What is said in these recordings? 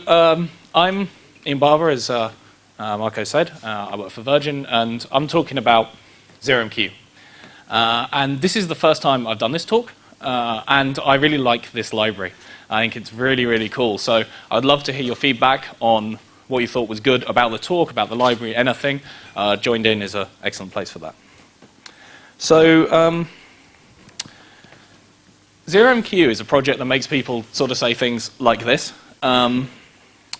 I'm Ian Barber, as Mikko said. I work for Virgin, and I'm talking about ZeroMQ. And this is the first time I've done this talk, and I really like this library. I think it's really, really cool. So I'd love to hear your feedback on what you thought was good about the talk, about the library, anything. Joined in is an excellent place for that. So ZeroMQ is a project that makes people sort of say things like this.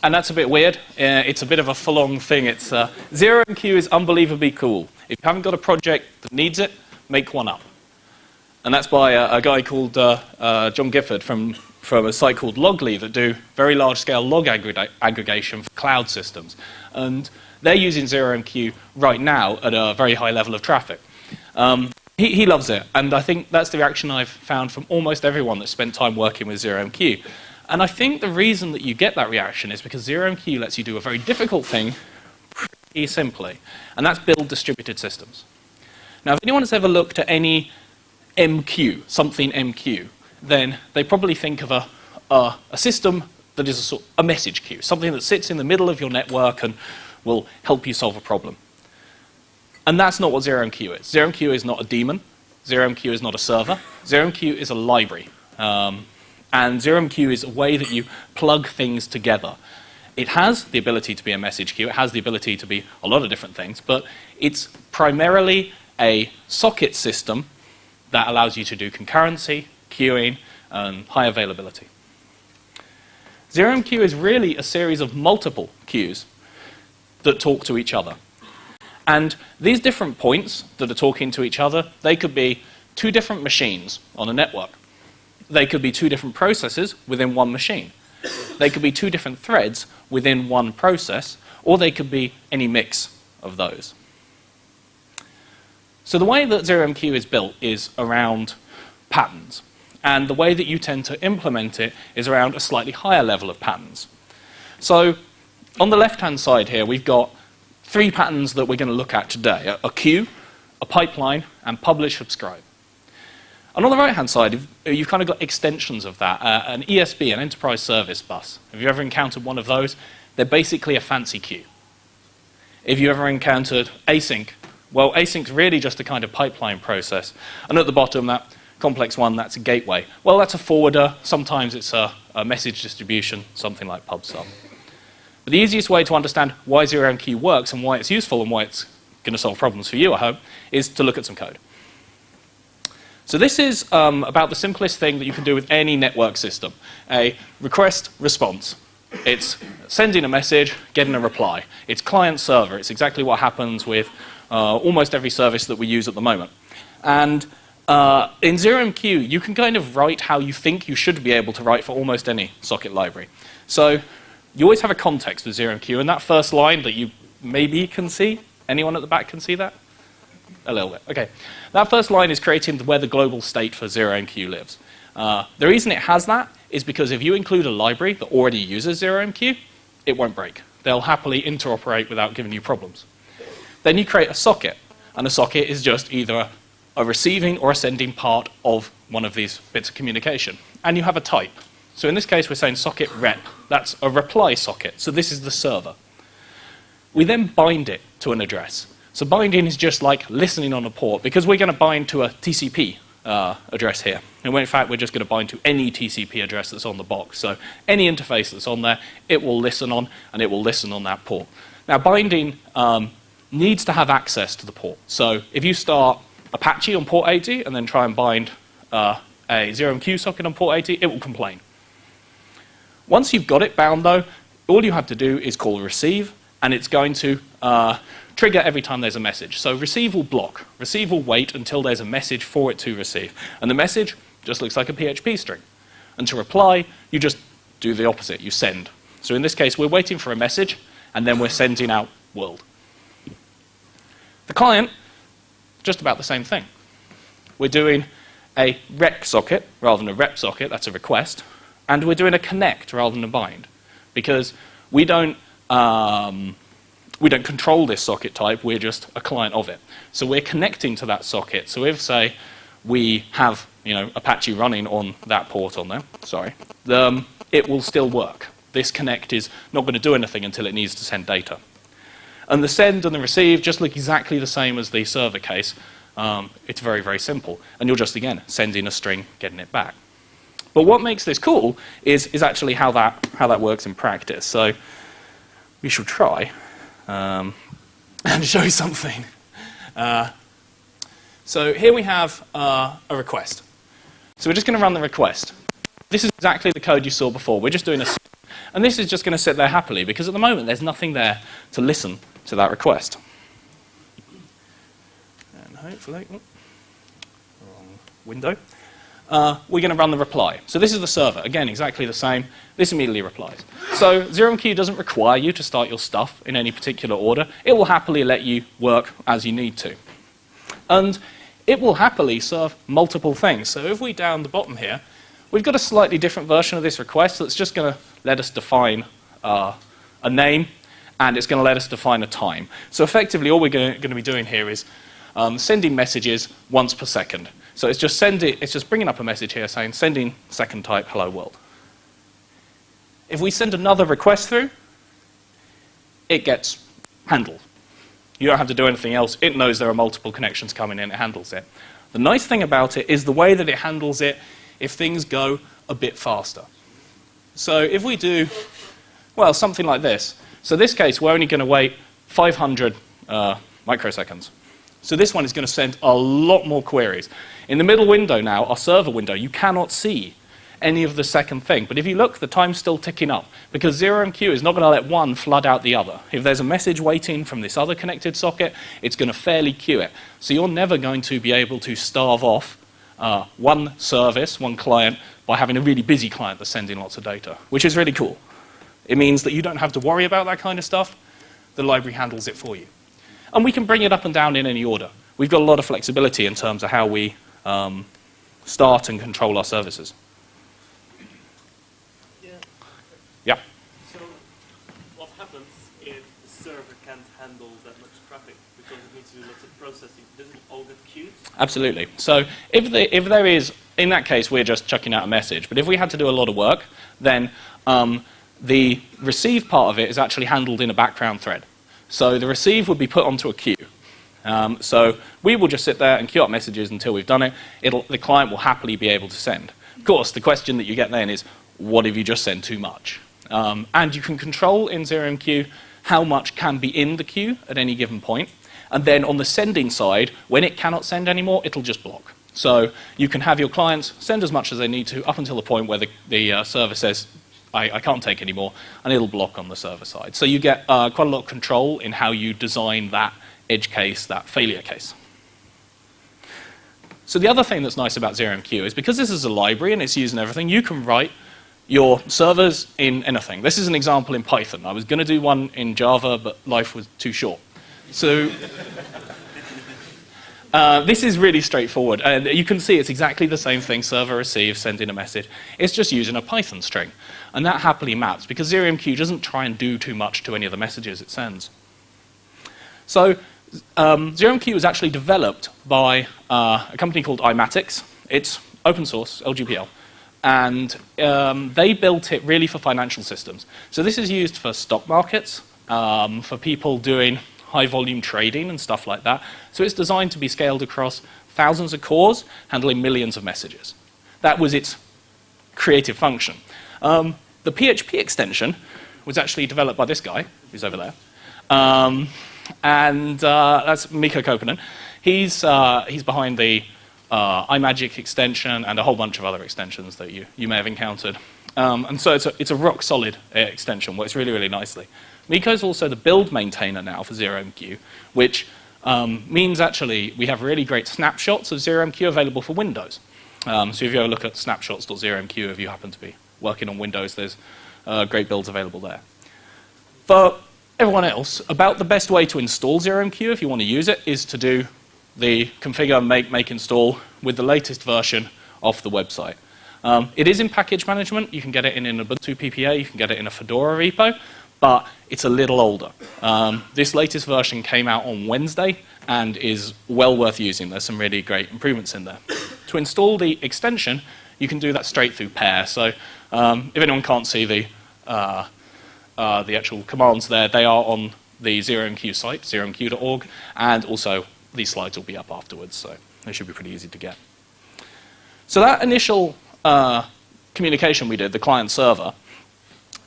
And that's a bit weird. It's a bit of a full-on thing. It's ZeroMQ is unbelievably cool. If you haven't got a project that needs it, make one up. And that's by a guy called John Gifford from a site called Logly that do very large-scale log aggregation for cloud systems. And they're using ZeroMQ right now at a very high level of traffic. He loves it, and I think that's the reaction I've found from almost everyone that's spent time working with ZeroMQ. And I think the reason that you get that reaction is because ZeroMQ lets you do a very difficult thing pretty simply, and that's build distributed systems. Now, if anyone has ever looked at any MQ, something MQ, then they probably think of a system that is a message queue, something that sits in the middle of your network and will help you solve a problem. And that's not what ZeroMQ is. ZeroMQ is not a daemon. ZeroMQ is not a server. ZeroMQ is a library. And ZeroMQ is a way that you plug things together. It has the ability to be a message queue. It has the ability to be a lot of different things. But it's primarily a socket system that allows you to do concurrency, queuing, and high availability. ZeroMQ is really a series of multiple queues that talk to each other. And these different points that are talking to each other, they could be two different machines on a network. They could be two different processes within one machine. They could be two different threads within one process, or they could be any mix of those. So the way that ZeroMQ is built is around patterns. And the way that you tend to implement it is around a slightly higher level of patterns. So on the left-hand side here, we've got three patterns that we're going to look at today: a queue, a pipeline, and publish, subscribe. And on the right-hand side, you've kind of got extensions of that. An ESB, an enterprise service bus. Have you ever encountered one of those? They're basically a fancy queue. If you ever encountered async, well, async's really just a kind of pipeline process. And at the bottom, that complex one, that's a gateway. Well, that's a forwarder. Sometimes it's a message distribution, something like pub/sub. But the easiest way to understand why ZeroMQ works and why it's useful and why it's going to solve problems for you, I hope, is to look at some code. So this is about the simplest thing that you can do with any network system: a request response. It's sending a message, getting a reply. It's client-server. It's exactly what happens with almost every service that we use at the moment. And in ZeroMQ, you can kind of write how you think you should be able to write for almost any socket library. So you always have a context with ZeroMQ, and that first line that you maybe can see, anyone at the back can see that? A little bit, okay. That first line is creating where the global state for ZeroMQ lives. The reason it has that is because if you include a library that already uses ZeroMQ, it won't break. They'll happily interoperate without giving you problems. Then you create a socket, and a socket is just either a receiving or a sending part of one of these bits of communication. And you have a type. So in this case, we're saying socket rep. That's a reply socket. So this is the server. We then bind it to an address. So binding is just like listening on a port, because we're going to bind to a TCP address here. And in fact, we're just going to bind to any TCP address that's on the box. So any interface that's on there, it will listen on, and it will listen on that port. Now, binding needs to have access to the port. So if you start Apache on port 80 and then try and bind a ZeroMQ socket on port 80, it will complain. Once you've got it bound, though, all you have to do is call receive, and it's going to trigger every time there's a message. So receive will block. Receive will wait until there's a message for it to receive. And the message just looks like a PHP string. And to reply, you just do the opposite. You send. So in this case, we're waiting for a message, and then we're sending out world. The client, just about the same thing. We're doing a rec socket rather than a rep socket. That's a request. And we're doing a connect rather than a bind, because we don't control this socket type. We're just a client of it. So we're connecting to that socket. So if, say, we have Apache running on that port on there, it will still work. this connect is not going to do anything until it needs to send data. And the send and the receive just look exactly the same as the server case. It's very, very simple. And you're just, again, sending a string, getting it back. But what makes this cool is actually how that works in practice. So we shall try and show you something. So here we have a request. So we're just going to run the request. This is exactly the code you saw before. We're just doing a... And this is just going to sit there happily, because at the moment there's nothing there to listen to that request. And hopefully... wrong window. We're going to run the reply. So this is the server. Again, exactly the same. This immediately replies. So ZeroMQ doesn't require you to start your stuff in any particular order. It will happily let you work as you need to. And it will happily serve multiple things. So if we down the bottom here, we've got a slightly different version of this request that's just going to let us define a name, and it's going to let us define a time. So effectively, all we're going to be doing here is sending messages once per second. So it's just bringing up a message here saying, sending second type, hello world. If we send another request through, it gets handled. You don't have to do anything else. It knows there are multiple connections coming in. It handles it. The nice thing about it is the way that it handles it if things go a bit faster. So if we do, well, something like this. So in this case, we're only going to wait 500 microseconds. So this one is going to send a lot more queries. In the middle window now, our server window, you cannot see any of the second thing. But if you look, the time's still ticking up, because ZeroMQ is not going to let one flood out the other. If there's a message waiting from this other connected socket, it's going to fairly queue it. So you're never going to be able to starve off one service, one client, by having a really busy client that's sending lots of data, which is really cool. It means that you don't have to worry about that kind of stuff. The library handles it for you. And we can bring it up and down in any order. We've got a lot of flexibility in terms of how we start and control our services. Yeah. So what happens if the server can't handle that much traffic because it needs to do lots of processing? Does it all get queued? Absolutely. So if there is, in that case, we're just chucking out a message. But if we had to do a lot of work, then the receive part of it is actually handled in a background thread. So the receive would be put onto a queue. So we will just sit there and queue up messages until we've done it. The client will happily be able to send. Of course, the question that you get then is, what if you just send too much? And you can control in ZeroMQ how much can be in the queue at any given point. And then on the sending side, when it cannot send anymore, it'll just block. So you can have your clients send as much as they need to up until the point where the server says, I can't take any more, and it'll block on the server side. So you get quite a lot of control in how you design that edge case, that failure case. So the other thing that's nice about ZeroMQ is because this is a library and it's used in everything, you can write your servers in anything. This is an example in Python. I was going to do one in Java, but life was too short. So this is really straightforward. And you can see it's exactly the same thing, server receive, sending a message. It's just using a Python string. And that happily maps, because ZeroMQ doesn't try and do too much to any of the messages it sends. So ZeroMQ was actually developed by a company called iMatix. It's open source, LGPL. And they built it really for financial systems. So this is used for stock markets, for people doing high volume trading and stuff like that. So it's designed to be scaled across thousands of cores, handling millions of messages. That was its creative function. The PHP extension was actually developed by this guy, who's over there. And that's Mikko Koppanen. He's behind the iMagic extension and a whole bunch of other extensions that you may have encountered. And so it's a rock solid extension, works really, really nicely. Mikko's also the build maintainer now for ZeroMQ, which means actually we have really great snapshots of ZeroMQ available for Windows. So if you ever look at snapshots.zeromq, if you happen to be working on Windows, there's great builds available there. For everyone else, about the best way to install ZeroMQ if you want to use it is to do the configure, make, install with the latest version of the website. It is in package management. You can get it in an Ubuntu PPA, you can get it in a Fedora repo, but it's a little older. This latest version came out on Wednesday and is well worth using. There's some really great improvements in there. To install the extension, you can do that straight through Pair. So if anyone can't see the the actual commands there, they are on the ZeroMQ site, zeromq.org, and also these slides will be up afterwards, so they should be pretty easy to get. So that initial communication we did, the client-server,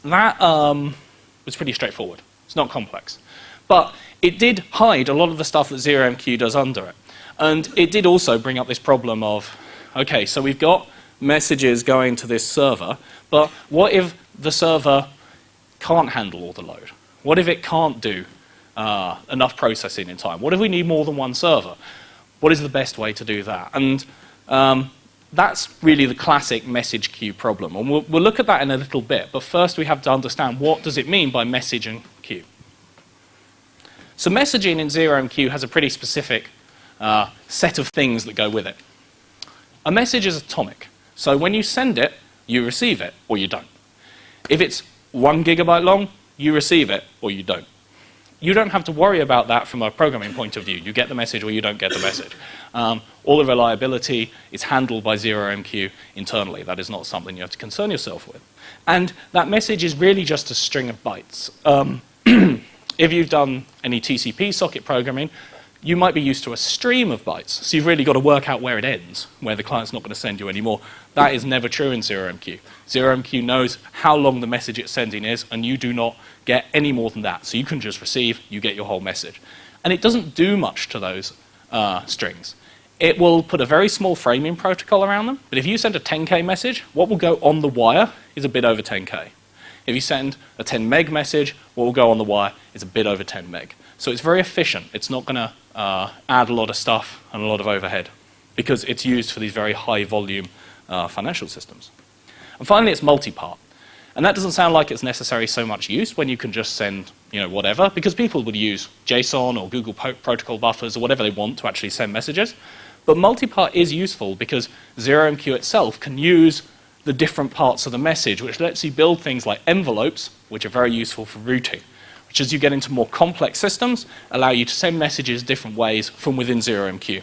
that was pretty straightforward. It's not complex. But it did hide a lot of the stuff that ZeroMQ does under it. And it did also bring up this problem of, okay, so we've got messages going to this server, but what if the server can't handle all the load? What if it can't do enough processing in time? What if we need more than one server? What is the best way to do that? And that's really the classic message queue problem. And we'll look at that in a little bit, but first we have to understand what does it mean by message and queue. So messaging in ZeroMQ has a pretty specific set of things that go with it. A message is atomic. So when you send it, you receive it, or you don't. If it's 1 gigabyte long, you receive it, or you don't. You don't have to worry about that from a programming point of view. You get the message or you don't get the message. All the reliability is handled by ZeroMQ internally. That is not something you have to concern yourself with. And that message is really just a string of bytes. If you've done any TCP socket programming, you might be used to a stream of bytes. So you've really got to work out where it ends, where the client's not going to send you any more. That is never true in ZeroMQ. ZeroMQ knows how long the message it's sending is, and you do not get any more than that. So you can just receive, you get your whole message. And it doesn't do much to those strings. It will put a very small framing protocol around them, but if you send a 10K message, what will go on the wire is a bit over 10K. If you send a 10 meg message, what will go on the wire is a bit over 10 meg. So it's very efficient. It's not going to add a lot of stuff and a lot of overhead because it's used for these very high volume financial systems. And finally, it's multi-part. And that doesn't sound like it's necessarily so much use when you can just send, whatever, because people would use JSON or Google protocol buffers or whatever they want to actually send messages. But multi-part is useful because ZeroMQ itself can use the different parts of the message, which lets you build things like envelopes, which are very useful for routing, which as you get into more complex systems, allow you to send messages different ways from within ZeroMQ.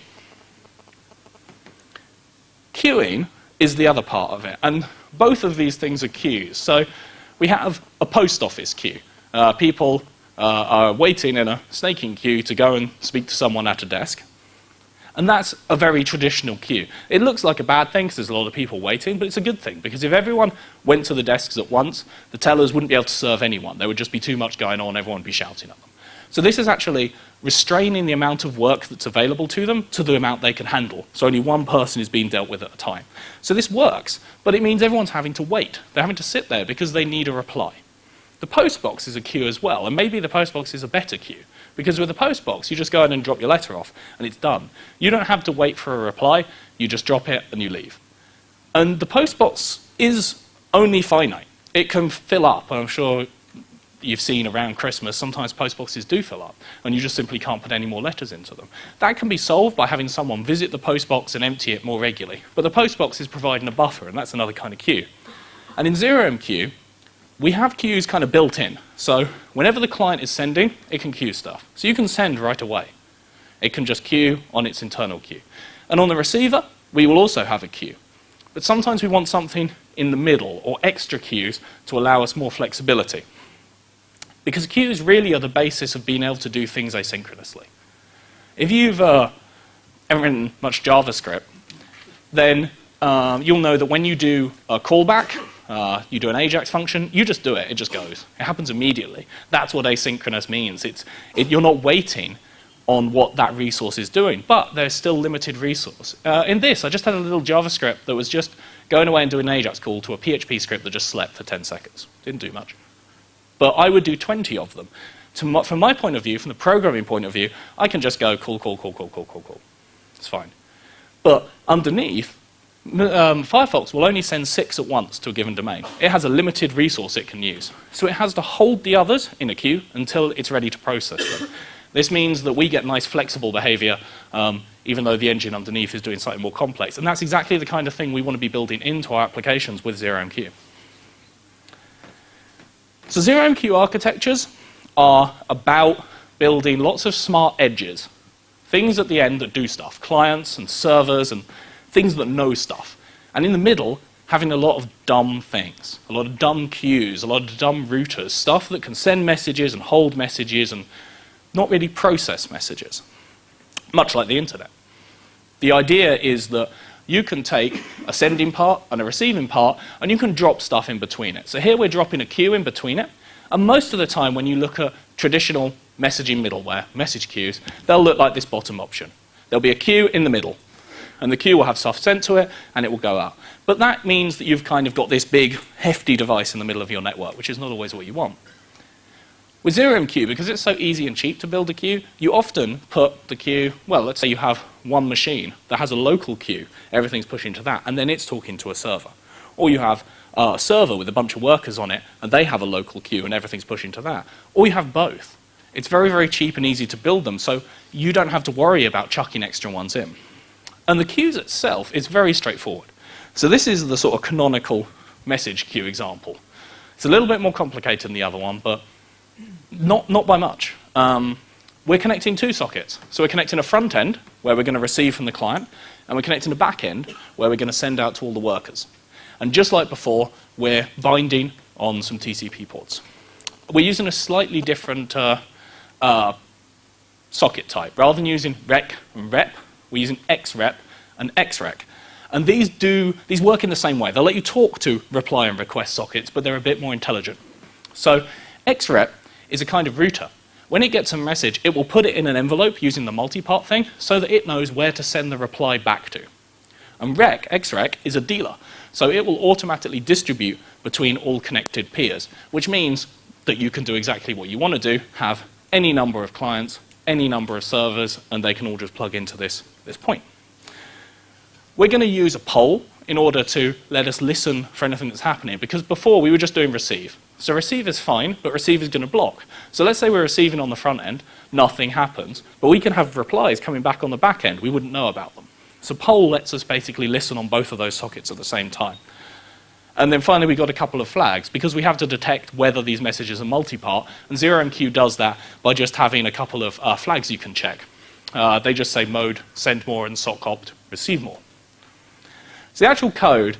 Queuing is the other part of it, and both of these things are queues. So we have a post office queue. People are waiting in a snaking queue to go and speak to someone at a desk. And that's a very traditional queue. It looks like a bad thing because there's a lot of people waiting, but it's a good thing because if everyone went to the desks at once, the tellers wouldn't be able to serve anyone. There would just be too much going on, everyone would be shouting at them. So this is actually restraining the amount of work that's available to them to the amount they can handle. So only one person is being dealt with at a time. So this works, but it means everyone's having to wait. They're having to sit there because they need a reply. The postbox is a queue as well, and maybe the postbox is a better queue. Because with the postbox, you just go in and drop your letter off, and it's done. You don't have to wait for a reply, you just drop it and you leave. And the postbox is only finite. It can fill up, and I'm sure you've seen around Christmas, sometimes postboxes do fill up, and you just simply can't put any more letters into them. That can be solved by having someone visit the postbox and empty it more regularly. But the postbox is providing a buffer, and that's another kind of queue. And in ZeroMQ, we have queues kind of built in. So whenever the client is sending, it can queue stuff. So you can send right away. It can just queue on its internal queue. And on the receiver, we will also have a queue. But sometimes we want something in the middle or extra queues to allow us more flexibility. Because queues really are the basis of being able to do things asynchronously. If you've ever written much JavaScript, then you'll know that when you do a callback, you do an AJAX function, you just do it, it just goes. It happens immediately. That's what asynchronous means. You're not waiting on what that resource is doing, but there's still limited resource. In this, I just had a little JavaScript that was just going away and doing an AJAX call to a PHP script that just slept for 10 seconds. Didn't do much. But I would do 20 of them. From my point of view, from the programming point of view, I can just go call. It's fine. But underneath, Firefox will only send 6 at once to a given domain. It has a limited resource it can use. So it has to hold the others in a queue until it's ready to process them. This means that we get nice flexible behavior, even though the engine underneath is doing something more complex. And that's exactly the kind of thing we want to be building into our applications with ZeroMQ. So ZeroMQ architectures are about building lots of smart edges, things at the end that do stuff, clients and servers and things that know stuff. And in the middle, having a lot of dumb things, a lot of dumb queues, a lot of dumb routers, stuff that can send messages and hold messages and not really process messages, much like the internet. The idea is that you can take a sending part and a receiving part, and you can drop stuff in between it. So here we're dropping a queue in between it, and most of the time when you look at traditional messaging middleware, message queues, they'll look like this bottom option. There'll be a queue in the middle, and the queue will have stuff sent to it, and it will go out. But that means that you've kind of got this big, hefty device in the middle of your network, which is not always what you want. With ZeroMQ, because it's so easy and cheap to build a queue, you often put the queue, well, let's say you have one machine that has a local queue, everything's pushing to that, and then it's talking to a server. Or you have a server with a bunch of workers on it, and they have a local queue, and everything's pushing to that. Or you have both. It's very, very cheap and easy to build them, so you don't have to worry about chucking extra ones in. And the queues itself is very straightforward. So this is the sort of canonical message queue example. It's a little bit more complicated than the other one, but not by much. We're connecting two sockets. So we're connecting a front end, where we're going to receive from the client, and we're connecting a back end, where we're going to send out to all the workers. And just like before, we're binding on some TCP ports. We're using a slightly different socket type. Rather than using rec and rep, we're using xrep and xrec. And these work in the same way. They'll let you talk to reply and request sockets, but they're a bit more intelligent. So xrep is a kind of router. When it gets a message, it will put it in an envelope using the multi-part thing so that it knows where to send the reply back to. And xrec, is a dealer. So it will automatically distribute between all connected peers, which means that you can do exactly what you want to do, have any number of clients, any number of servers, and they can all just plug into this point. We're going to use a poll in order to let us listen for anything that's happening, because before we were just doing receive. So receive is fine, but receive is going to block. So let's say we're receiving on the front end, nothing happens, but we can have replies coming back on the back end, we wouldn't know about them. So poll lets us basically listen on both of those sockets at the same time. And then finally we got a couple of flags, because we have to detect whether these messages are multi-part, and ZeroMQ does that by just having a couple of flags you can check. They just say mode, send more, and sock opt, receive more. So the actual code,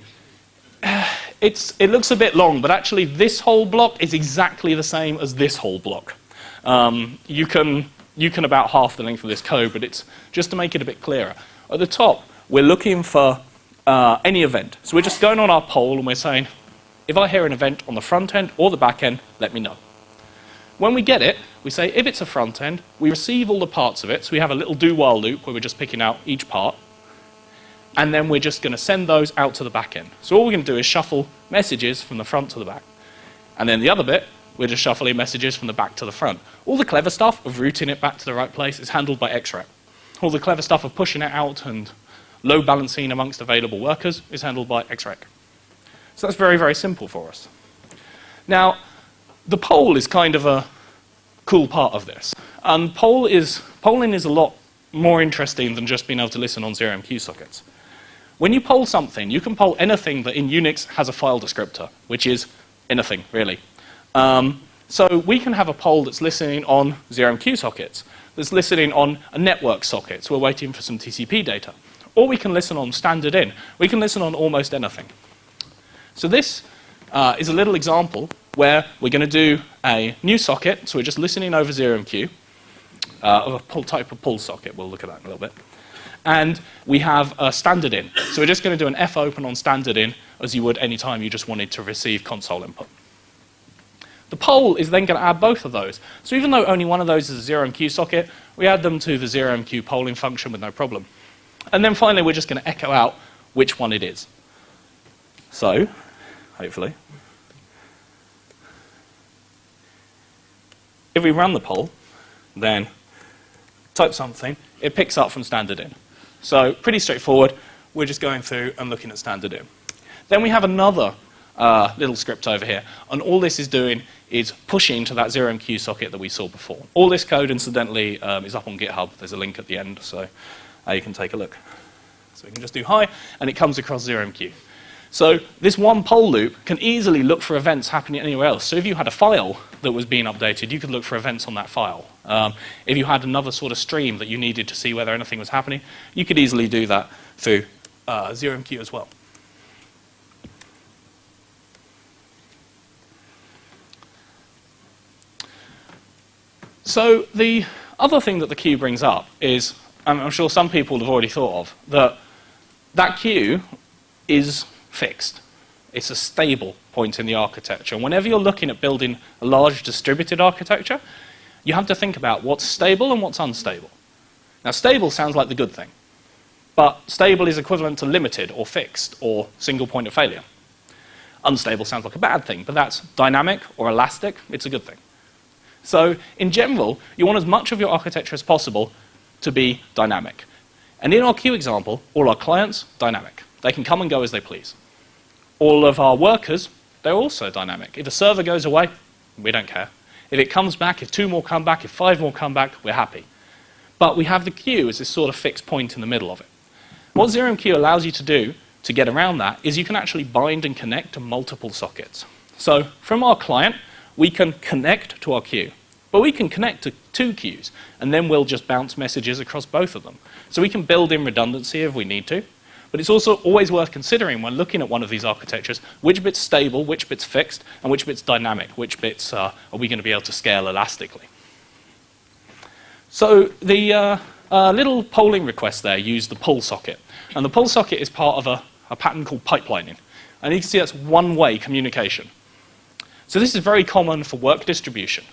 it looks a bit long, but actually this whole block is exactly the same as this whole block. You can about half the length of this code, but it's just to make it a bit clearer. At the top, we're looking for any event. So we're just going on our poll and we're saying, if I hear an event on the front end or the back end, let me know. When we get it, we say, if it's a front end, we receive all the parts of it. So we have a little do-while loop where we're just picking out each part. And then we're just going to send those out to the back end. So all we're going to do is shuffle messages from the front to the back. And then the other bit, we're just shuffling messages from the back to the front. All the clever stuff of routing it back to the right place is handled by xrep. All the clever stuff of pushing it out and load balancing amongst available workers is handled by xrec. So that's very, very simple for us. Now, the poll is kind of a cool part of this. And polling is a lot more interesting than just being able to listen on ZeroMQ sockets. When you poll something, you can poll anything that in Unix has a file descriptor, which is anything, really. So we can have a poll that's listening on ZeroMQ sockets, that's listening on a network socket, so we're waiting for some TCP data. Or we can listen on standard in. We can listen on almost anything. So this is a little example where we're going to do a new socket, so we're just listening over ZeroMQ, of a type of pull socket. We'll look at that in a little bit. And we have a standard in. So we're just going to do an fopen on standard in as you would any time you just wanted to receive console input. The poll is then going to add both of those. So even though only one of those is a ZeroMQ socket, we add them to the ZeroMQ polling function with no problem. And then finally, we're just going to echo out which one it is. So, hopefully, if we run the poll, then type something, it picks up from standard in. So pretty straightforward. We're just going through and looking at standard in. Then we have another little script over here, and all this is doing is pushing to that ZeroMQ socket that we saw before. All this code, incidentally, is up on GitHub. There's a link at the end, so you can take a look. So we can just do hi, and it comes across ZeroMQ. So this one poll loop can easily look for events happening anywhere else. So if you had a file that was being updated, you could look for events on that file. If you had another sort of stream that you needed to see whether anything was happening, you could easily do that through ZeroMQ as well. So the other thing that the queue brings up is, and I'm sure some people have already thought of, that queue is fixed. It's a stable point in the architecture. And whenever you're looking at building a large distributed architecture, you have to think about what's stable and what's unstable. Now, stable sounds like the good thing, but stable is equivalent to limited or fixed or single point of failure. Unstable sounds like a bad thing, but that's dynamic or elastic. It's a good thing. So in general, you want as much of your architecture as possible to be dynamic. And in our queue example, all our clients, dynamic. They can come and go as they please. All of our workers, they're also dynamic. If a server goes away, we don't care. If it comes back, if 2 more come back, if 5 more come back, we're happy. But we have the queue as this sort of fixed point in the middle of it. What ZeroMQ allows you to do to get around that is you can actually bind and connect to multiple sockets. So from our client, we can connect to our queue. But we can connect to 2 queues, and then we'll just bounce messages across both of them. So we can build in redundancy if we need to. But it's also always worth considering when looking at one of these architectures, which bit's stable, which bit's fixed, and which bit's dynamic, which bits are we going to be able to scale elastically. So the little polling request there used the pull socket. And the pull socket is part of a pattern called pipelining. And you can see that's one-way communication. So this is very common for work distribution.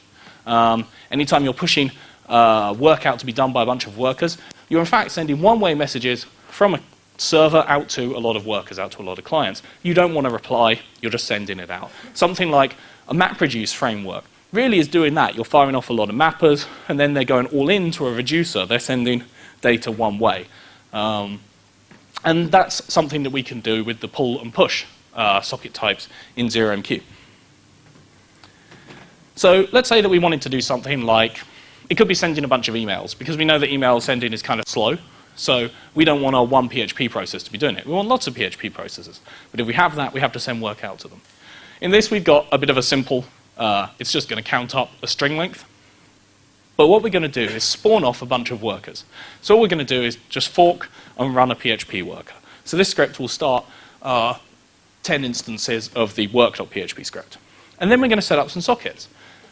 Anytime you're pushing work out to be done by a bunch of workers, you're in fact sending one-way messages from a server out to a lot of workers, out to a lot of clients. You don't want to reply, you're just sending it out. Something like a MapReduce framework really is doing that. You're firing off a lot of mappers, and then they're going all into a reducer. They're sending data one way. And that's something that we can do with the pull and push socket types in ZeroMQ. So let's say that we wanted to do something like, it could be sending a bunch of emails, because we know that email sending is kind of slow. So we don't want our one PHP process to be doing it. We want lots of PHP processes. But if we have that, we have to send work out to them. In this, we've got a bit of a simple, it's just going to count up a string length. But what we're going to do is spawn off a bunch of workers. So all we're going to do is just fork and run a PHP worker. So this script will start 10 instances of the work.php script. And then we're going to set up some sockets.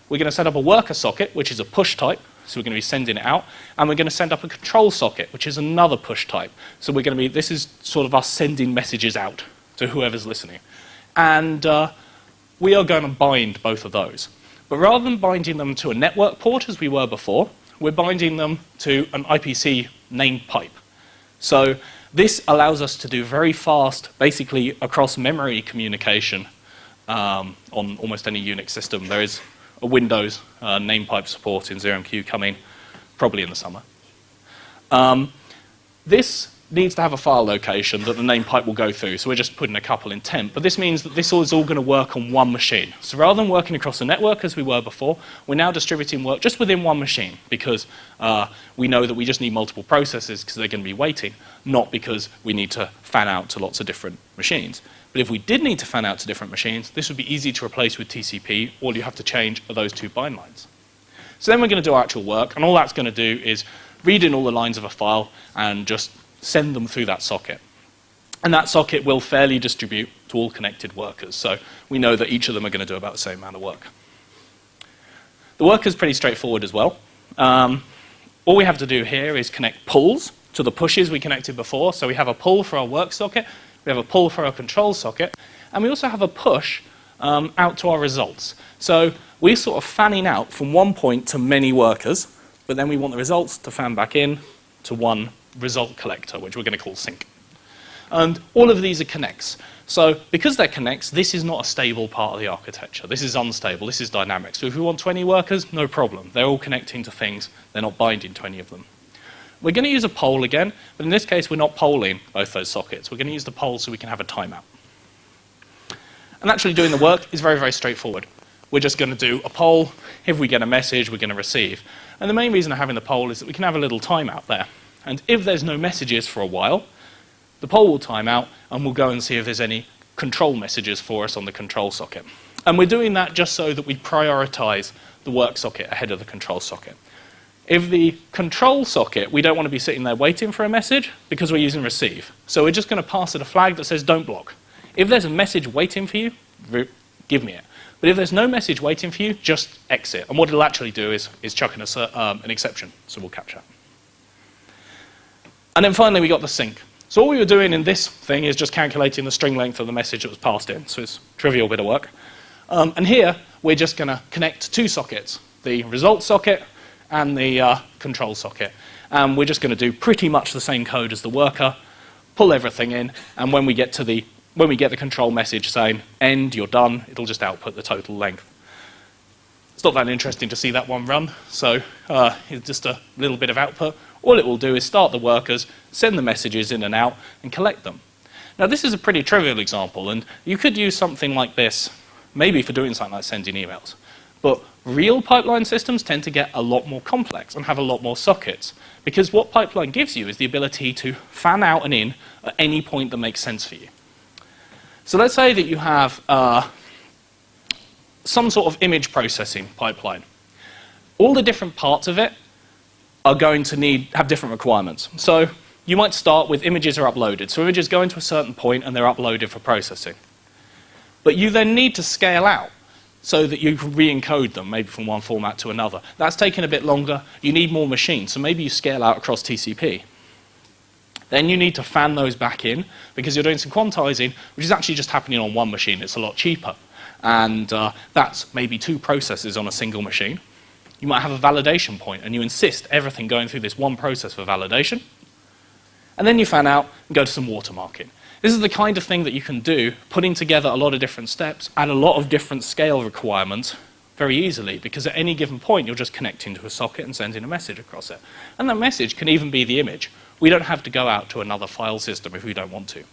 We're going to set up a worker socket, which is a push type. So we're going to be sending it out. And we're going to send up a control socket, which is another push type. So we're going to be, this is sort of us sending messages out to whoever's listening. And we are going to bind both of those. But rather than binding them to a network port as we were before, we're binding them to an IPC name pipe. So this allows us to do very fast, basically across memory communication on almost any Unix system. There is a Windows name pipe support in ZeroMQ coming probably in the summer. This needs to have a file location that the name pipe will go through, so we're just putting a couple in temp. But this means that this is all going to work on one machine. So rather than working across the network as we were before, we're now distributing work just within one machine, because we know that we just need multiple processes because they're going to be waiting, not because we need to fan out to lots of different machines. But if we did need to fan out to different machines, this would be easy to replace with TCP. All you have to change are those 2 bind lines. So then we're going to do our actual work, and all that's going to do is read in all the lines of a file and just send them through that socket. And that socket will fairly distribute to all connected workers. So we know that each of them are going to do about the same amount of work. The work is pretty straightforward as well. All we have to do here is connect pulls to the pushes we connected before. So we have a pull for our work socket, we have a pull for our control socket, and we also have a push out to our results. So we're sort of fanning out from one point to many workers, but then we want the results to fan back in to one result collector, which we're going to call sync. And all of these are connects. So because they're connects, this is not a stable part of the architecture. This is unstable, this is dynamic. So if we want 20 workers, no problem. They're all connecting to things. They're not binding to any of them. We're going to use a poll again, but in this case, we're not polling both those sockets. We're going to use the poll so we can have a timeout. And actually doing the work is very, very straightforward. We're just going to do a poll. If we get a message, we're going to receive. And the main reason of having the poll is that we can have a little timeout there. And if there's no messages for a while, the poll will time out, and we'll go and see if there's any control messages for us on the control socket. And we're doing that just so that we prioritize the work socket ahead of the control socket. If the control socket, we don't want to be sitting there waiting for a message because we're using receive. So we're just going to pass it a flag that says don't block. If there's a message waiting for you, give me it. But if there's no message waiting for you, just exit. And what it'll actually do is chuck in an exception. So we'll catch that. And then finally, we got the sync. So all we were doing in this thing is just calculating the string length of the message that was passed in. So it's a trivial bit of work. And here, we're just going to connect two sockets, the result socket and the control socket. And we're just going to do pretty much the same code as the worker, pull everything in, and when we get the control message saying, end, you're done, it'll just output the total length. It's not that interesting to see that one run, so it's just a little bit of output. All it will do is start the workers, send the messages in and out, and collect them. Now, this is a pretty trivial example, and you could use something like this, maybe for doing something like sending emails. But real pipeline systems tend to get a lot more complex and have a lot more sockets, because what pipeline gives you is the ability to fan out and in at any point that makes sense for you. So let's say that you have some sort of image processing pipeline. All the different parts of it are going to have different requirements. So you might start with images are uploaded. So images go into a certain point and they're uploaded for processing. But you then need to scale out so that you can re-encode them, maybe from one format to another. That's taking a bit longer. You need more machines, so maybe you scale out across TCP. Then you need to fan those back in, because you're doing some quantizing, which is actually just happening on one machine. It's a lot cheaper. And that's maybe 2 processes on a single machine. You might have a validation point, and you insist everything going through this one process for validation. And then you fan out and go to some watermarking. This is the kind of thing that you can do, putting together a lot of different steps and a lot of different scale requirements very easily, because at any given point you're just connecting to a socket and sending a message across it. And that message can even be the image. We don't have to go out to another file system if we don't want to.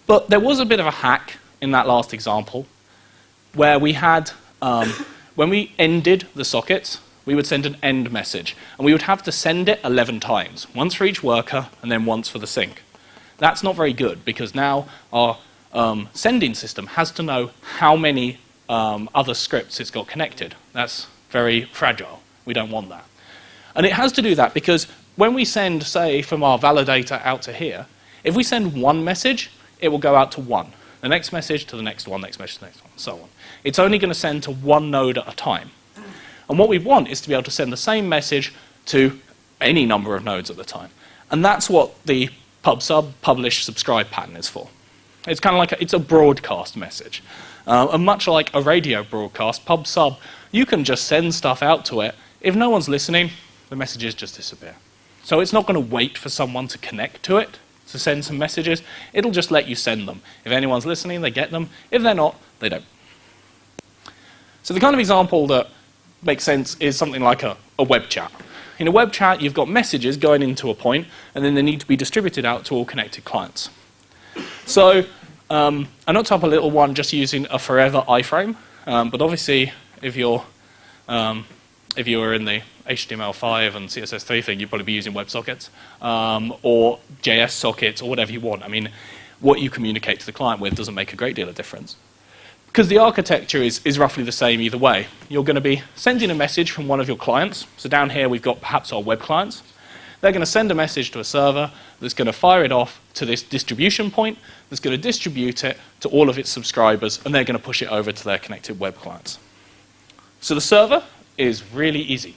But there was a bit of a hack in that last example where we had, when we ended the sockets, we would send an end message. And we would have to send it 11 times, once for each worker and then once for the sync. That's not very good, because now our sending system has to know how many other scripts it's got connected. That's very fragile. We don't want that. And it has to do that because when we send, say, from our validator out to here, if we send one message, it will go out to one. The next message to the next one, next message to the next one, and so on. It's only going to send to one node at a time. And what we want is to be able to send the same message to any number of nodes at the time. And that's what the pub/sub, publish, subscribe pattern is for. It's kind of like it's a broadcast message. And much like a radio broadcast, pub/sub, you can just send stuff out to it. If no one's listening, the messages just disappear. So it's not going to wait for someone to connect to it to send some messages. It'll just let you send them. If anyone's listening, they get them. If they're not, they don't. So the kind of example that makes sense is something like a web chat. In a web chat, you've got messages going into a point, and then they need to be distributed out to all connected clients. So I knocked up a little one just using a forever iframe, but obviously if you were in the HTML5 and CSS3 thing, you'd probably be using WebSockets or JS sockets or whatever you want. I mean, what you communicate to the client with doesn't make a great deal of difference. Because the architecture is roughly the same either way. You're going to be sending a message from one of your clients. So down here we've got perhaps our web clients. They're going to send a message to a server that's going to fire it off to this distribution point that's going to distribute it to all of its subscribers, and they're going to push it over to their connected web clients. So the server is really easy.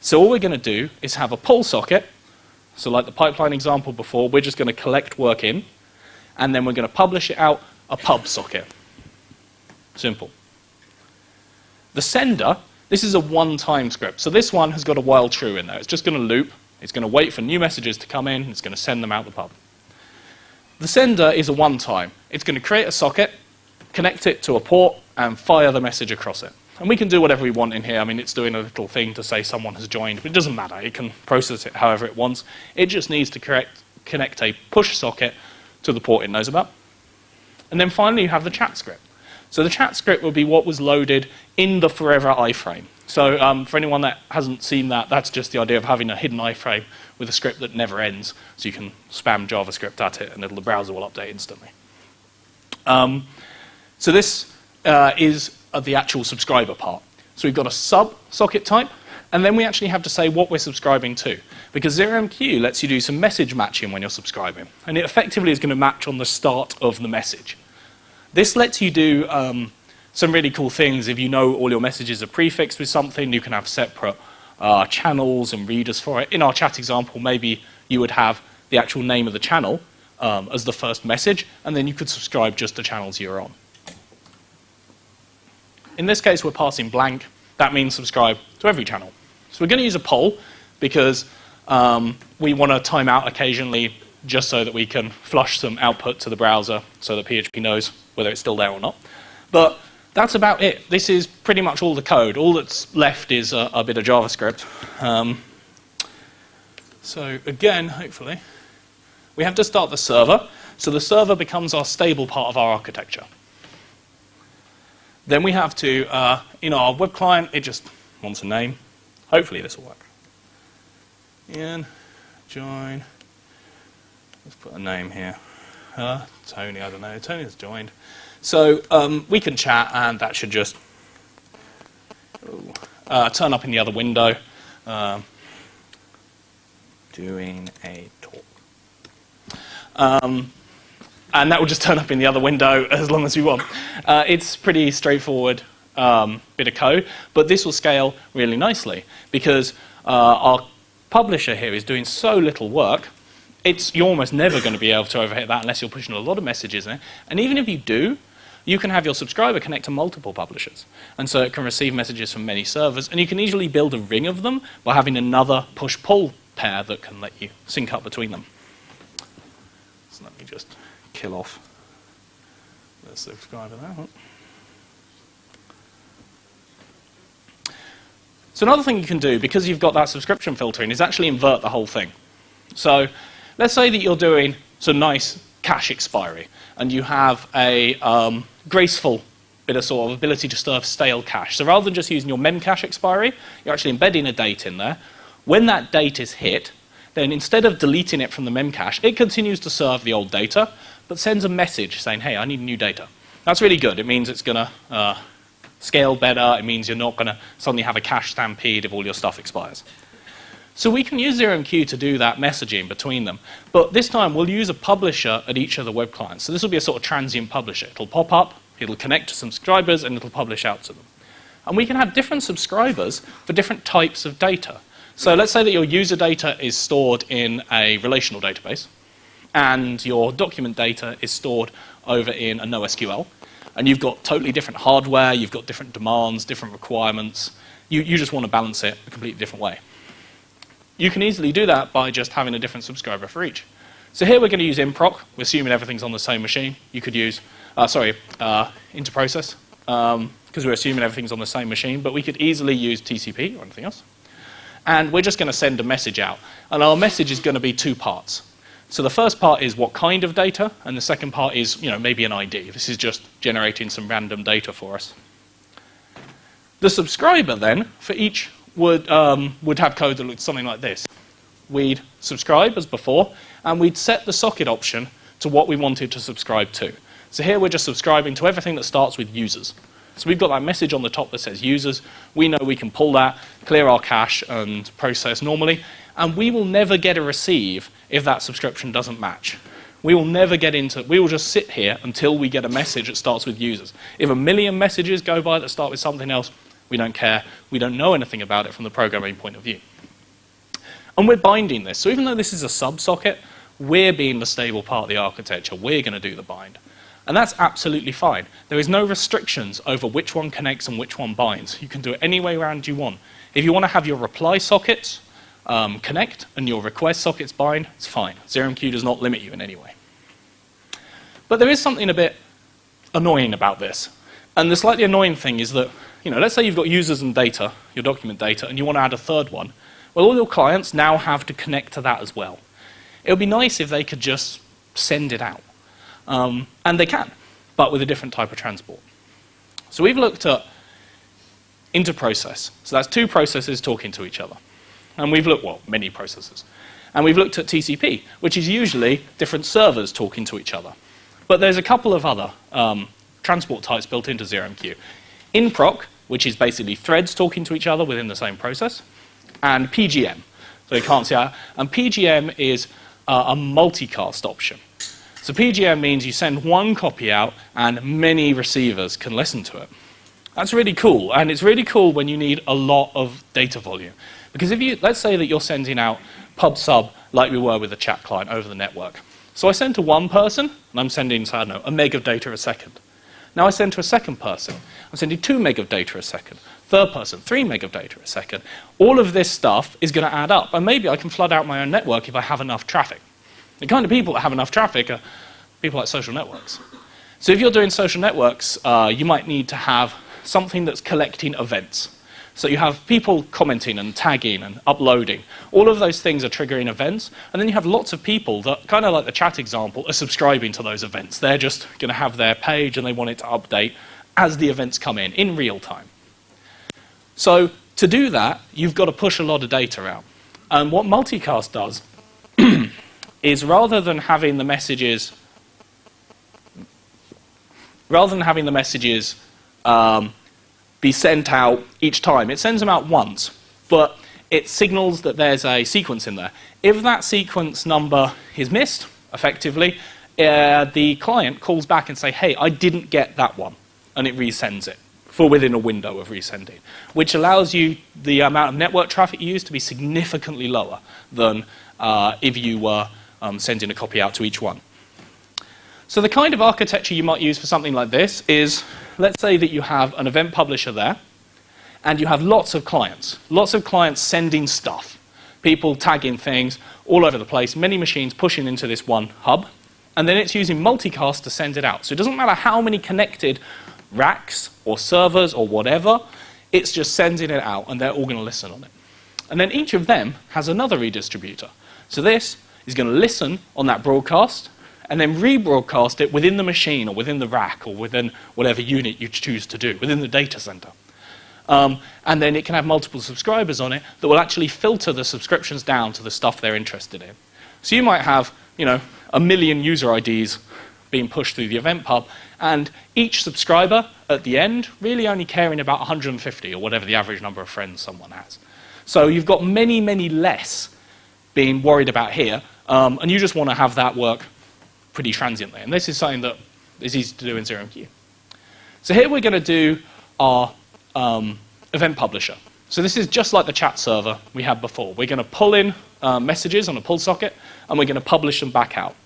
So all we're going to do is have a pull socket. So like the pipeline example before, we're just going to collect work in, and then we're going to publish it out a pub socket. Simple. The sender, this is a one-time script. So this one has got a while true in there. It's just going to loop. It's going to wait for new messages to come in. It's going to send them out the pub. The sender is a one-time. It's going to create a socket, connect it to a port, and fire the message across it. And we can do whatever we want in here. I mean, it's doing a little thing to say someone has joined, but it doesn't matter. It can process it however it wants. It just needs to connect a push socket to the port it knows about. And then finally, you have the chat script. So the chat script will be what was loaded in the forever iframe. So for anyone that hasn't seen that, that's just the idea of having a hidden iframe with a script that never ends. So you can spam JavaScript at it, and the browser will update instantly. So this is the actual subscriber part. So we've got a sub socket type, and then we actually have to say what we're subscribing to. Because ZeroMQ lets you do some message matching when you're subscribing. And it effectively is going to match on the start of the message. This lets you do some really cool things. If you know all your messages are prefixed with something, you can have separate channels and readers for it. In our chat example, maybe you would have the actual name of the channel as the first message, and then you could subscribe just to channels you're on. In this case, we're passing blank. That means subscribe to every channel. So we're going to use a poll because we want to time out occasionally just so that we can flush some output to the browser so that PHP knows whether it's still there or not. But that's about it. This is pretty much all the code. All that's left is a bit of JavaScript. So again, hopefully, we have to start the server. So the server becomes our stable part of our architecture. Then we have to, in our web client, it just wants a name. Hopefully this will work. Ian, join. Let's put a name here. Tony, I don't know. Tony's joined. So we can chat, and that should just turn up in the other window. Doing a talk. And that will just turn up in the other window as long as we want. It's pretty straightforward bit of code, but this will scale really nicely because our publisher here is doing so little work. You're almost never going to be able to overhit that unless you're pushing a lot of messages in it. And even if you do, you can have your subscriber connect to multiple publishers. And so it can receive messages from many servers. And you can easily build a ring of them by having another push-pull pair that can let you sync up between them. So let me just kill off the subscriber there. So another thing you can do, because you've got that subscription filtering, is actually invert the whole thing. So let's say that you're doing some nice cache expiry, and you have a graceful bit of sort of ability to serve stale cache. So rather than just using your memcache expiry, you're actually embedding a date in there. When that date is hit, then instead of deleting it from the memcache, it continues to serve the old data, but sends a message saying, hey, I need new data. That's really good. It means it's going to scale better. It means you're not going to suddenly have a cache stampede if all your stuff expires. So we can use ZeroMQ to do that messaging between them. But this time, we'll use a publisher at each of the web clients. So this will be a sort of transient publisher. It'll pop up, it'll connect to some subscribers, and it'll publish out to them. And we can have different subscribers for different types of data. So let's say that your user data is stored in a relational database, and your document data is stored over in a NoSQL. And you've got totally different hardware, you've got different demands, different requirements. You just want to balance it a completely different way. You can easily do that by just having a different subscriber for each. So here we're going to use improc. We're assuming everything's on the same machine. You could use, interprocess, because we're assuming everything's on the same machine, but we could easily use TCP or anything else. And we're just going to send a message out. And our message is going to be two parts. So the first part is what kind of data, and the second part is, maybe an ID. This is just generating some random data for us. The subscriber then, for each, would have code that looked something like this. We'd subscribe as before, and we'd set the socket option to what we wanted to subscribe to. So here we're just subscribing to everything that starts with users. So we've got that message on the top that says users. We know we can pull that, clear our cache, and process normally. And we will never get a receive if that subscription doesn't match. We will just sit here until we get a message that starts with users. If a million messages go by that start with something else, we don't care. We don't know anything about it from the programming point of view. And we're binding this. So even though this is a sub-socket, we're being the stable part of the architecture. We're going to do the bind. And that's absolutely fine. There is no restrictions over which one connects and which one binds. You can do it any way around you want. If you want to have your reply sockets connect and your request sockets bind, it's fine. ZeroMQ does not limit you in any way. But there is something a bit annoying about this. And the slightly annoying thing is that, let's say you've got users and data, your document data, and you want to add a third one. Well, all your clients now have to connect to that as well. It would be nice if they could just send it out. And they can, but with a different type of transport. So we've looked at interprocess. So that's two processes talking to each other. And we've looked, many processes. And we've looked at TCP, which is usually different servers talking to each other. But there's a couple of other transport types built into ZeroMQ. Inproc, which is basically threads talking to each other within the same process, and PGM. So you can't see that. And PGM is a multicast option. So PGM means you send one copy out and many receivers can listen to it. That's really cool, and it's really cool when you need a lot of data volume. Because if you, let's say that you're sending out pub sub like we were with the chat client over the network. So I send to one person, and I'm sending, I don't know, a meg of data a second. Now I send to a second person, I'm sending 2 meg of data a second. Third person, 3 meg of data a second. All of this stuff is going to add up, and maybe I can flood out my own network if I have enough traffic. The kind of people that have enough traffic are people like social networks. So if you're doing social networks, you might need to have something that's collecting events. So you have people commenting and tagging and uploading. All of those things are triggering events, and then you have lots of people that, kind of like the chat example, are subscribing to those events. They're just going to have their page and they want it to update as the events come in real time. So to do that, you've got to push a lot of data out. And what multicast does is rather than having the messages be sent out each time, it sends them out once, but it signals that there's a sequence in there. If that sequence number is missed, effectively, the client calls back and say, hey, I didn't get that one, and it resends it for within a window of resending, which allows you the amount of network traffic you use to be significantly lower than if you were sending a copy out to each one. So the kind of architecture you might use for something like this is, let's say that you have an event publisher there, and you have lots of clients sending stuff, people tagging things all over the place, many machines pushing into this one hub, and then it's using multicast to send it out. So it doesn't matter how many connected racks or servers or whatever, it's just sending it out, and they're all going to listen on it. And then each of them has another redistributor. So this is going to listen on that broadcast, and then rebroadcast it within the machine or within the rack or within whatever unit you choose to do, within the data center. And then it can have multiple subscribers on it that will actually filter the subscriptions down to the stuff they're interested in. So you might have, 1 million user IDs being pushed through the event pub, and each subscriber at the end really only caring about 150 or whatever the average number of friends someone has. So you've got many, many less being worried about here, and you just want to have that work pretty transiently. And this is something that is easy to do in ZeroMQ. So here we're going to do our event publisher. So this is just like the chat server we had before. We're going to pull in messages on a pull socket, and we're going to publish them back out.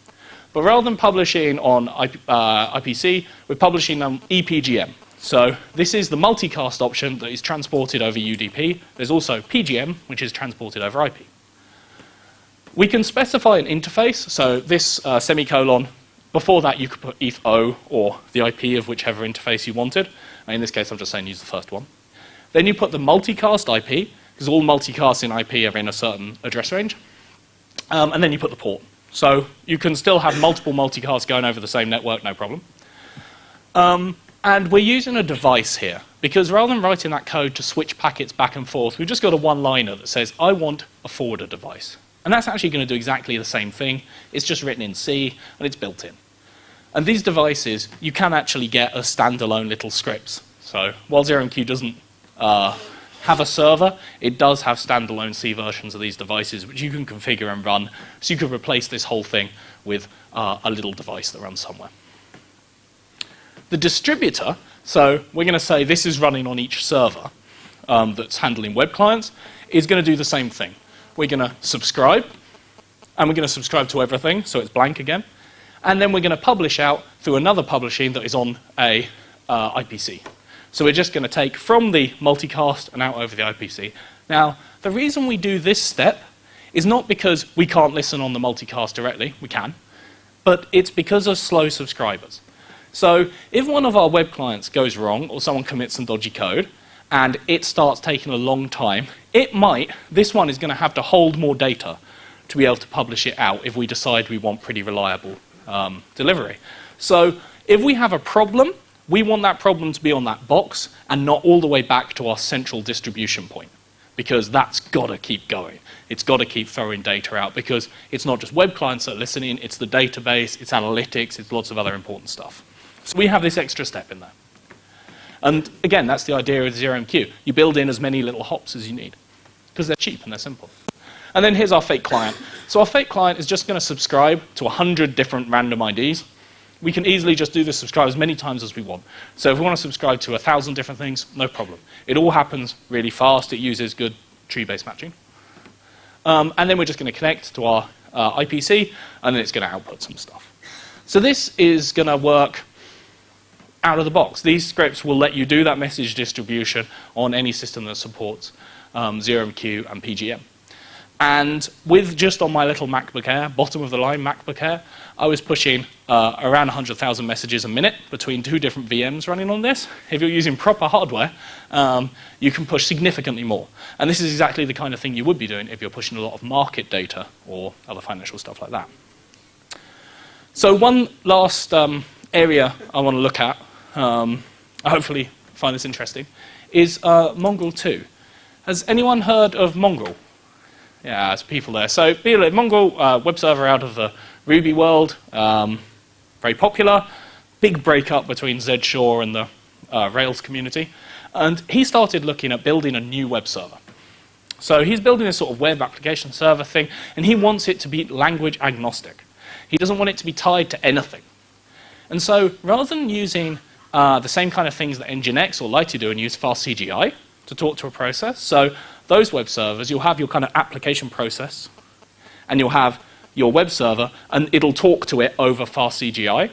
But rather than publishing on IPC, we're publishing on ePGM. So this is the multicast option that is transported over UDP. There's also PGM, which is transported over IP. We can specify an interface, so this semicolon, before that you could put eth0 or the IP of whichever interface you wanted. In this case, I'm just saying use the first one. Then you put the multicast IP, because all multicasts in IP are in a certain address range. And then you put the port. So you can still have multiple multicasts going over the same network, no problem. And we're using a device here, because rather than writing that code to switch packets back and forth, we've just got a one-liner that says, I want a forwarder device. And that's actually going to do exactly the same thing. It's just written in C, and it's built in. And these devices, you can actually get as standalone little scripts. So while ZeroMQ doesn't have a server, it does have standalone C versions of these devices, which you can configure and run. So you could replace this whole thing with a little device that runs somewhere. The distributor, so we're going to say this is running on each server that's handling web clients, is going to do the same thing. We're going to subscribe, and we're going to subscribe to everything, so it's blank again. And then we're going to publish out through another publishing that is on a IPC. So we're just going to take from the multicast and out over the IPC. Now, the reason we do this step is not because we can't listen on the multicast directly, we can, but it's because of slow subscribers. So if one of our web clients goes wrong, or someone commits some dodgy code, and it starts taking a long time, this one is going to have to hold more data to be able to publish it out if we decide we want pretty reliable delivery. So if we have a problem, we want that problem to be on that box and not all the way back to our central distribution point, because that's got to keep going. It's got to keep throwing data out, because it's not just web clients that are listening, it's the database, it's analytics, it's lots of other important stuff. So we have this extra step in there. And again, that's the idea of ZeroMQ. You build in as many little hops as you need, because they're cheap and they're simple. And then here's our fake client. So our fake client is just going to subscribe to 100 different random IDs. We can easily just do this subscribe as many times as we want. So if we want to subscribe to 1,000 different things, no problem. It all happens really fast. It uses good tree-based matching. And then we're just going to connect to our IPC, and then it's going to output some stuff. So this is going to work out of the box. These scripts will let you do that message distribution on any system that supports ZeroMQ and PGM. And with just on my little MacBook Air, bottom of the line MacBook Air, I was pushing around 100,000 messages a minute between 2 different VMs running on this. If you're using proper hardware, you can push significantly more. And this is exactly the kind of thing you would be doing if you're pushing a lot of market data or other financial stuff like that. So one last area I want to look at, I hopefully find this interesting, is Mongrel 2. Has anyone heard of Mongrel? Yeah, there's people there. So Mongrel, web server out of the Ruby world, very popular. Big breakup between Zed Shaw and the Rails community. And he started looking at building a new web server. So he's building this sort of web application server thing, and he wants it to be language agnostic. He doesn't want it to be tied to anything. And so rather than using the same kind of things that Nginx or Lighty do and use fast CGI to talk to a process, so those web servers, you'll have your kind of application process, and you'll have your web server, and it'll talk to it over fast CGI.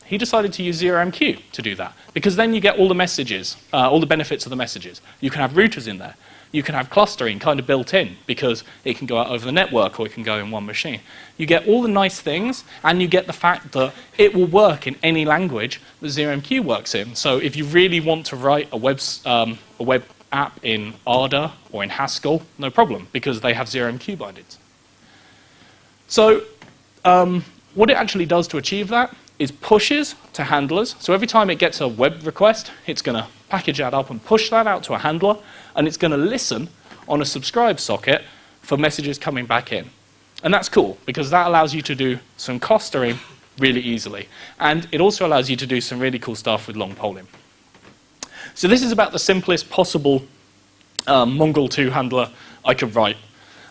He decided to use ZeroMQ to do that, because then you get all the messages, all the benefits of the messages. You can have routers in there. You can have clustering kind of built in, because it can go out over the network, or it can go in one machine. You get all the nice things, and you get the fact that it will work in any language that ZeroMQ works in. So if you really want to write a web app in Ada or in Haskell, no problem, because they have ZeroMQ bindings. So what it actually does to achieve that is pushes to handlers. So every time it gets a web request, it's going to package that up and push that out to a handler, and it's going to listen on a subscribe socket for messages coming back in. And that's cool, because that allows you to do some clustering really easily. And it also allows you to do some really cool stuff with long polling. So this is about the simplest possible Mongrel 2 handler I could write.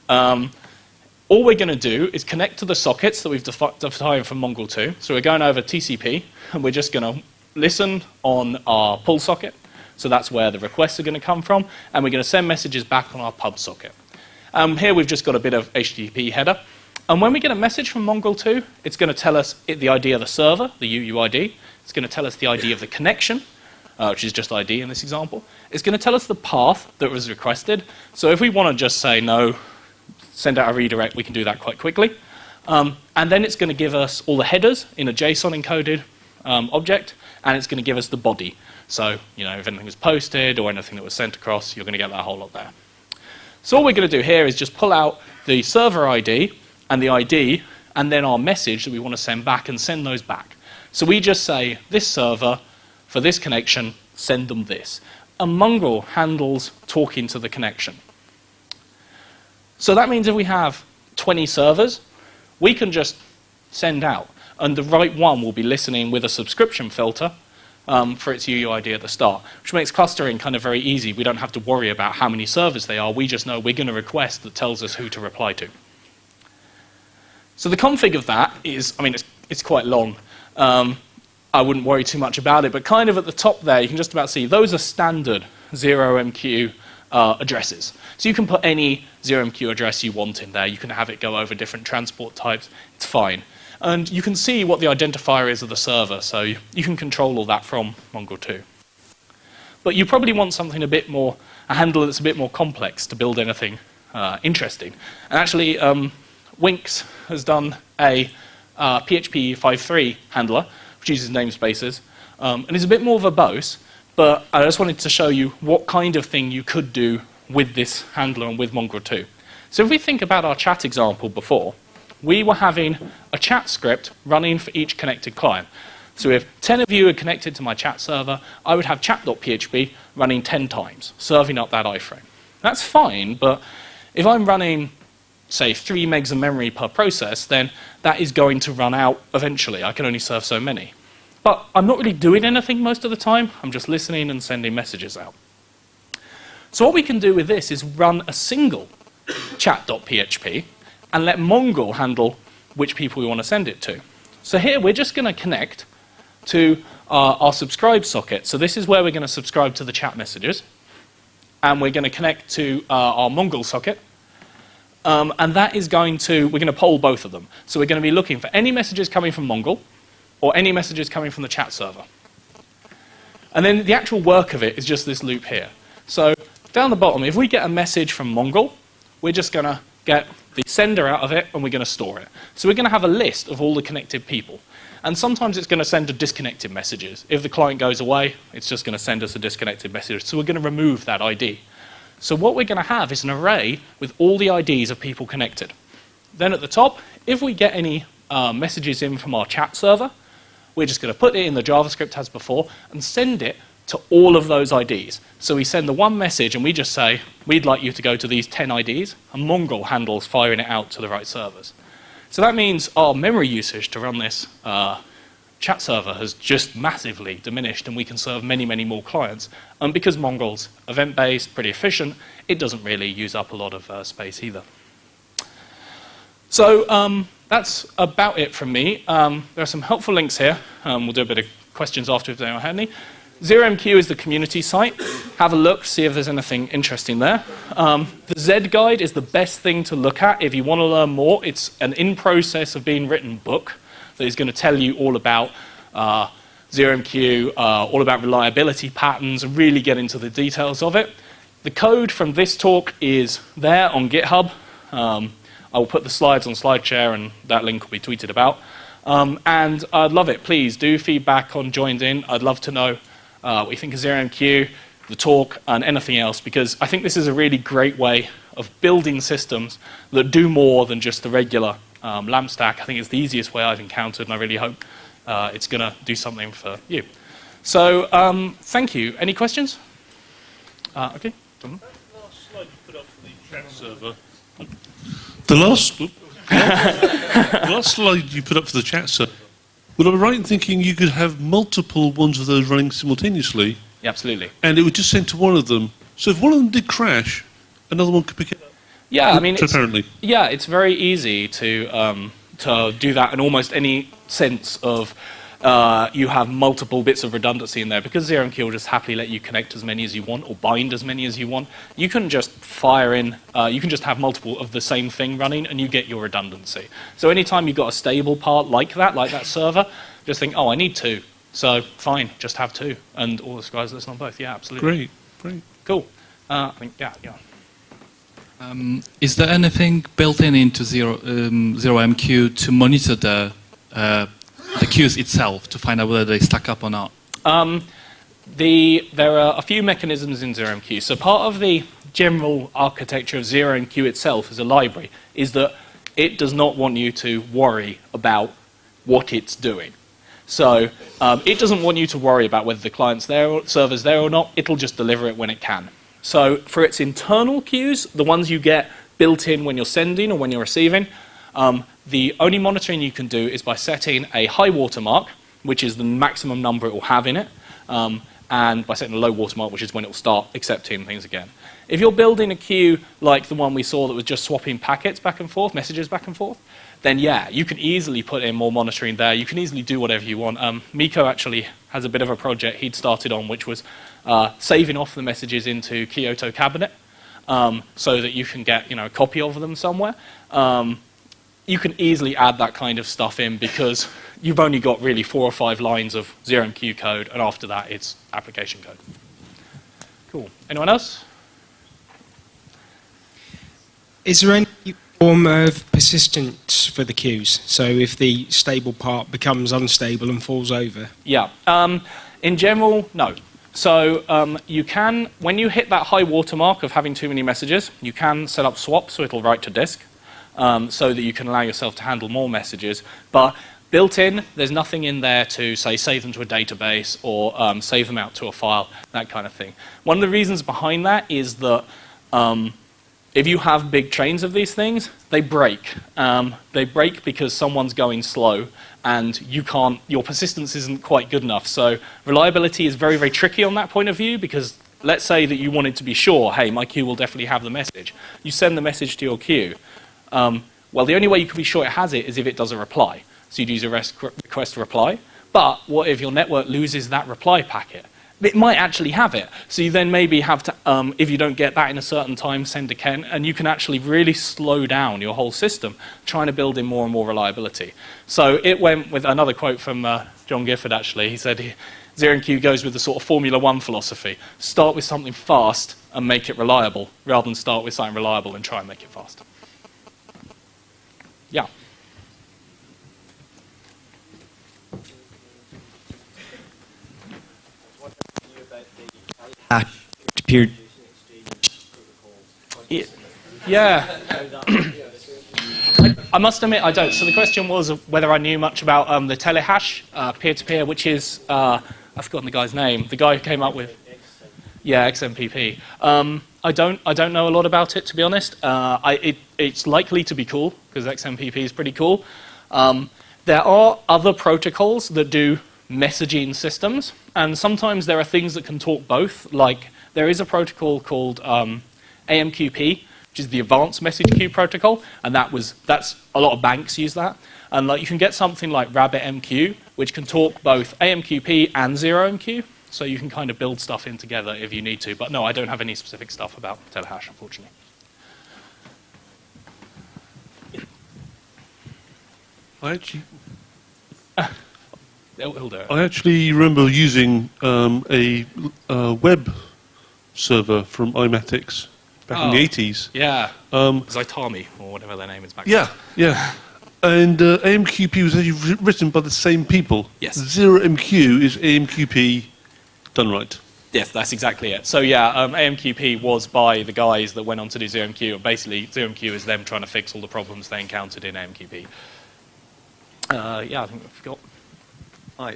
All we're going to do is connect to the sockets that we've defined for Mongrel 2. So we're going over TCP, and we're just going to listen on our pull socket. So that's where the requests are going to come from, and we're going to send messages back on our pub socket. Here we've just got a bit of HTTP header. And when we get a message from Mongrel 2, it's going to tell us the ID of the server, the UUID. It's going to tell us the ID of the connection, which is just ID in this example. It's going to tell us the path that was requested. So if we want to just say no, send out a redirect, we can do that quite quickly. And then it's going to give us all the headers in a JSON encoded object, and it's going to give us the body. So, you know, if anything was posted or anything that was sent across, you're going to get that whole lot there. So all we're going to do here is just pull out the server ID and the ID, and then our message that we want to send back, and send those back. So we just say, this server, for this connection, send them this. And Mongrel handles talking to the connection. So that means if we have 20 servers, we can just send out, and the right one will be listening with a subscription filter for its UUID at the start, which makes clustering kind of very easy. We don't have to worry about how many servers they are. We just know we're going to request that tells us who to reply to. So the config of that is, I mean, it's quite long. I wouldn't worry too much about it, but kind of at the top there, you can just about see those are standard ZeroMQ addresses. So you can put any ZeroMQ address you want in there. You can have it go over different transport types. It's fine. And you can see what the identifier is of the server, so you can control all that from Mongrel 2. But you probably want something a handler that's a bit more complex to build anything interesting. And actually, Winx has done a PHP 5.3 handler, which uses namespaces, and is a bit more verbose, but I just wanted to show you what kind of thing you could do with this handler and with Mongrel 2. So if we think about our chat example before, we were having a chat script running for each connected client. So if 10 of you are connected to my chat server, I would have chat.php running 10 times, serving up that iframe. That's fine, but if I'm running, say, 3 megs of memory per process, then that is going to run out eventually. I can only serve so many. But I'm not really doing anything most of the time. I'm just listening and sending messages out. So what we can do with this is run a single chat.php and let Mongo handle which people we want to send it to. So here we're just going to connect to our subscribe socket. So this is where we're going to subscribe to the chat messages. And we're going to connect to our Mongo socket. And that is we're going to poll both of them. So we're going to be looking for any messages coming from Mongo or any messages coming from the chat server. And then the actual work of it is just this loop here. So down the bottom, if we get a message from Mongo, we're just going to get the sender out of it and we're going to store it. So we're going to have a list of all the connected people. And sometimes it's going to send a disconnected messages. If the client goes away, it's just going to send us a disconnected message. So we're going to remove that ID. So what we're going to have is an array with all the IDs of people connected. Then at the top, if we get any messages in from our chat server, we're just going to put it in the JavaScript as before and send it to all of those IDs. So we send the one message and we just say, we'd like you to go to these 10 IDs, and Mongo handles firing it out to the right servers. So that means our memory usage to run this chat server has just massively diminished, and we can serve many, many more clients. And because Mongo's event-based, pretty efficient, it doesn't really use up a lot of space either. So that's about it from me. There are some helpful links here. We'll do a bit of questions after if anyone had any. ZeroMQ is the community site. Have a look, see if there's anything interesting there. The Z guide is the best thing to look at if you want to learn more. It's an in-process of being written book that is going to tell you all about ZeroMQ, all about reliability patterns, and really get into the details of it. The code from this talk is there on GitHub. I will put the slides on SlideShare, and that link will be tweeted about. And I'd love it. Please do feedback on joined in. I'd love to know what you think of ZeroMQ, the talk, and anything else, because I think this is a really great way of building systems that do more than just the regular LAMP stack. I think it's the easiest way I've encountered, and I really hope it's going to do something for you. So thank you. Any questions? Okay. That last slide you put up for the chat server. The last slide you put up for the chat server. Would I be right in thinking you could have multiple ones of those running simultaneously? Yeah, absolutely. And it would just send to one of them. So if one of them did crash, another one could pick it up. Yeah, I mean, it's very easy to do that in almost any sense of you have multiple bits of redundancy in there, because ZeroMQ will just happily let you connect as many as you want or bind as many as you want. You can just fire in, you can just have multiple of the same thing running and you get your redundancy. So anytime you've got a stable part like that server, just think, oh, I need two. So fine, just have two. And all the guys listen on both. Yeah, absolutely. Great. Cool. I think, yeah. Is there anything built into ZeroMQ to monitor the queues itself to find out whether they stack up or not? There are a few mechanisms in ZeroMQ. So part of the general architecture of ZeroMQ itself as a library is that it does not want you to worry about what it's doing. So it doesn't want you to worry about whether the client's there or server's there or not. It'll just deliver it when it can. So for its internal queues, the ones you get built in when you're sending or when you're receiving, the only monitoring you can do is by setting a high watermark, which is the maximum number it will have in it, and by setting a low watermark, which is when it will start accepting things again. If you're building a queue like the one we saw that was just swapping packets back and forth, messages back and forth, then yeah, you can easily put in more monitoring there. You can easily do whatever you want. Mikko actually has a bit of a project he'd started on, which was saving off the messages into Kyoto Cabinet, so that you can get a copy of them somewhere. You can easily add that kind of stuff in because you've only got really 4 or 5 lines of ZeroMQ code, and after that it's application code. Cool. Anyone else? Is there any form of persistence for the queues? So if the stable part becomes unstable and falls over? Yeah. In general, no. So you can, when you hit that high watermark of having too many messages, you can set up swaps so it'll write to disk, so that you can allow yourself to handle more messages. But built in, there's nothing in there to, say, save them to a database or save them out to a file, that kind of thing. One of the reasons behind that is that if you have big chains of these things, they break. They break because someone's going slow and your persistence isn't quite good enough. So reliability is very, very tricky on that point of view because let's say that you wanted to be sure, hey, my queue will definitely have the message. You send the message to your queue. Well, the only way you can be sure it has it is if it does a reply. So you'd use a request reply. But what if your network loses that reply packet? It might actually have it. So you then maybe have to, if you don't get that in a certain time, send again, and you can actually really slow down your whole system, trying to build in more and more reliability. So it went with another quote from John Gifford, actually. He said, ZeroMQ goes with the sort of Formula One philosophy. Start with something fast and make it reliable, rather than start with something reliable and try and make it fast. Yeah. Yeah. I must admit I don't. So the question was whether I knew much about the telehash, peer-to-peer, which is, I've forgotten the guy's name, the guy who came up with, yeah, XMPP. I don't know a lot about it, to be honest. It's likely to be cool, because XMPP is pretty cool. There are other protocols that do messaging systems, and sometimes there are things that can talk both. Like, there is a protocol called AMQP, which is the Advanced Message Queue Protocol, and that's a lot of banks use that. And like, you can get something like RabbitMQ, which can talk both AMQP and ZeroMQ, so you can kind of build stuff in together if you need to. But no, I don't have any specific stuff about telehash, unfortunately. I actually remember using a web server from iMatics back in the 80s. Yeah, Zaitami, or whatever their name is back Yeah, yeah. And AMQP was actually written by the same people. Yes. ZeroMQ is AMQP done right. Yes, that's exactly it. So yeah, AMQP was by the guys that went on to do ZeroMQ, and basically ZeroMQ is them trying to fix all the problems they encountered in AMQP. Yeah, I think I forgot. Hi.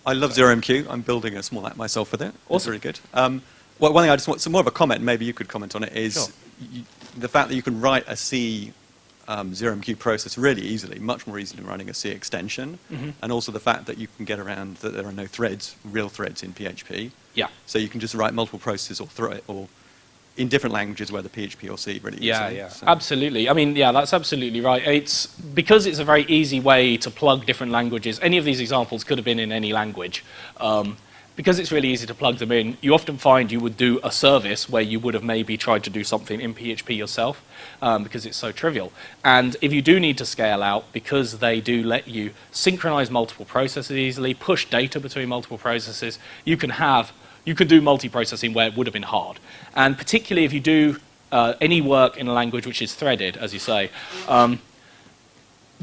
I love ZeroMQ. I'm building a small app myself with it. It's Awesome. really good. Well, one thing I just want, some more of a comment, maybe you could comment on it, is Sure. The fact that you can write a C ZeroMQ process really easily, much more easily than running a C extension, and also the fact that you can get around that there are no threads, real threads in PHP. Yeah. So you can just write multiple processes or in different languages, whether PHP or C, really Yeah, easily. yeah, So- absolutely. I mean, yeah, that's absolutely right. It's because it's a very easy way to plug different languages. Any of these examples could have been in any language. Because it's really easy to plug them in, you often find you would do a service where you would have maybe tried to do something in PHP yourself, because it's so trivial. And if you do need to scale out, because they do let you synchronize multiple processes easily, push data between multiple processes, you can do multiprocessing where it would have been hard. And particularly if you do any work in a language which is threaded, as you say,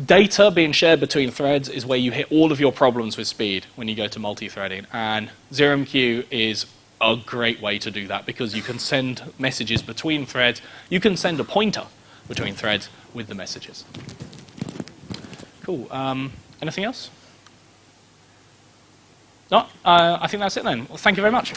data being shared between threads is where you hit all of your problems with speed when you go to multi-threading. And ZeroMQ is a great way to do that, because you can send messages between threads. You can send a pointer between threads with the messages. Cool. Anything else? No? I think that's it then. Well, thank you very much.